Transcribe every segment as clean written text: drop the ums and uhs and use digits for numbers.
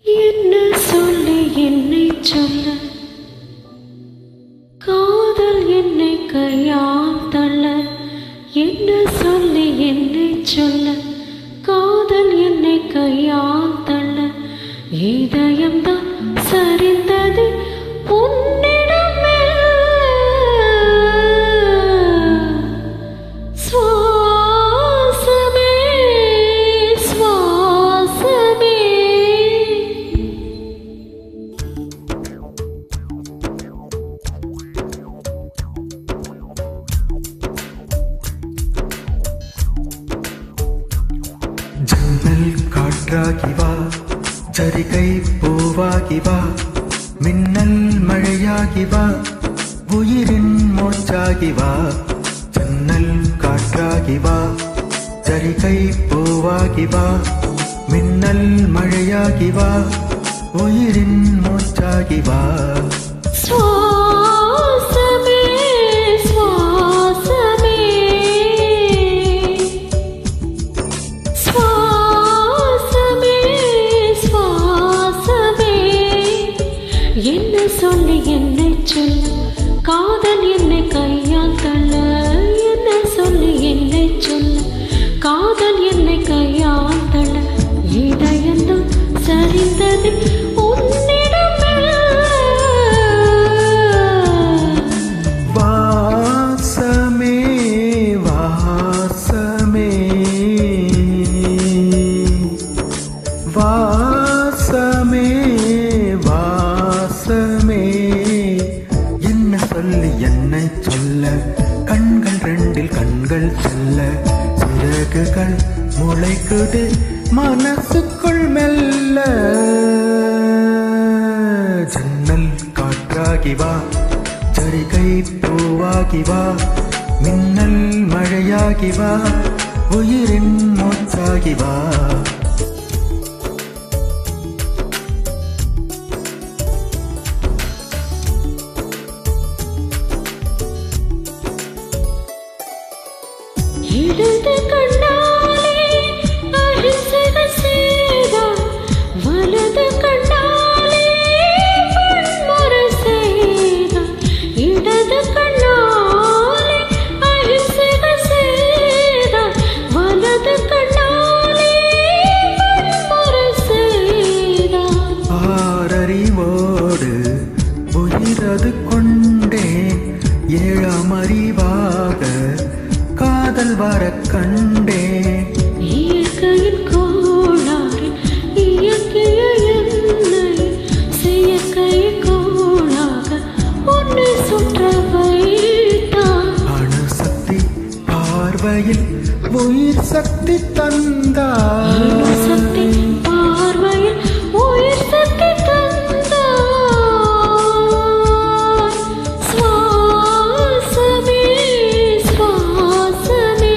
என்ன சொல்லி என்னை சொல்ல, காதல் என்னை கையால் தள்ள. என்ன சொல்லி என்னை சொல்ல, காதல் என்னை கையால் தள்ள. இதயம்தான் சரிந்தது உன்னிடம் மெல்ல. சுவாசமே சுவாசமே ஜன்னல் காற்றாகி வா, சரிகை பூவாகி வா, மின்னல் மழையாகி வா, உயிரின் மூச்சாகி வா. ஜன்னல் காற்றாகி வா, சரிகை பூவாகி வா, மின்னல் மழையாகி வா, உயிரின் மூச்சாகி வா. சுவாசமே சுவாசமே சுவாசமே சுவாசமே. என்ன சொல்லி என்னை சொல்ல, காதல் என்னை கையால் தள்ள. என்ன சொல்லி என்னை சொல்ல, காதல் என்னை கையால் தள்ள. இதயம்தான் சரிந்தது உன்னிடம் மெல்ல. வாசமே வாசமே வாசமே வாசமே. என்ன சொல்லி என்னை சொல்ல, கண்கள் ரெண்டில் கண்கள் செல்ல, சிறகுகள் முளைக்குது மனசுக்குள் மெல்ல. ஜன்னல் காற்றாகி வா, சரிகை பூவாகி வா, மின்னல் மழையாகி வா, உயிரின் மூச்சாகி வா. இடது கண்ணாலே அழிசக செய்தாய், வலது கண்ணாலே வன்முறை செய்தாய். இடது கண்ணாலே அழிசக செய்தாய், வலது கண்ணாலே வன்முறை செய்தாய். ஆறறிவோடு உயிரது கொண்டேன், ஏழாம் அறிவாக காதல் வர கண்டேன். இயற்கையின் கோளாறு இயற்கைய என்னை செயற்கை கோளாக உன்னை சுற்ற வைத்தான். அணுசக்தி பார்வையில் உயிர் சக்தி தந்தார். சக்தி பார்வையில் உயிர் சக்தி தந்தாய். சுவாசமே சுவாசமே.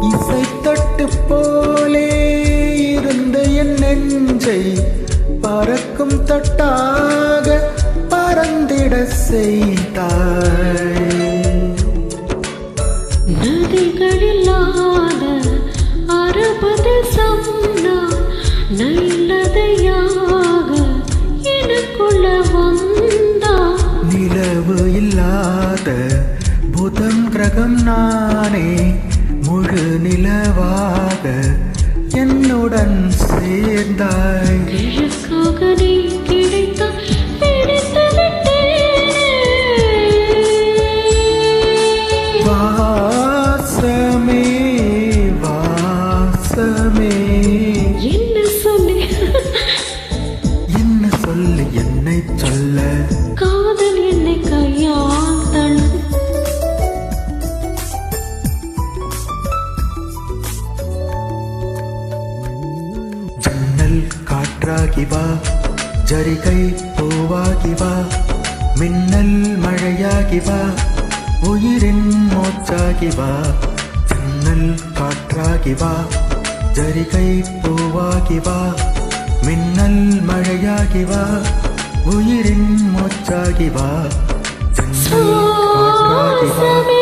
இசைத்தட்டு போலே இருந்த என் நெஞ்சை பறக்கும் தட்டாக பறந்திட செய்தாய். நதிகளில்லாத அரபது சம்னா நல்லதையாக எனக்குள்ள வந்தா. நிலவு இல்லாத புதன் கிரகம் நானே, முழு நிலவாக என்னுடன் சேர்ந்தாய். கிழக்காக நீ கிடைத்தால் பிடித்து விட்டேனே. வாசமே வாசமே. என்ன சொல்லி என்ன சொல்லி என்னை சொல்ல, காதல் என்னை கையால் தள்ள. பூவாகி வா மின்னல் மழையாகி வா உயிரின் மூச்சாகி வா ஜன்னல் காற்றாகி வா ஜரிகை பூவாகி வா மின்னல் மழையாகி வா உயிரின் மூச்சாகி வா ஜன்னல் காற்றாகி வா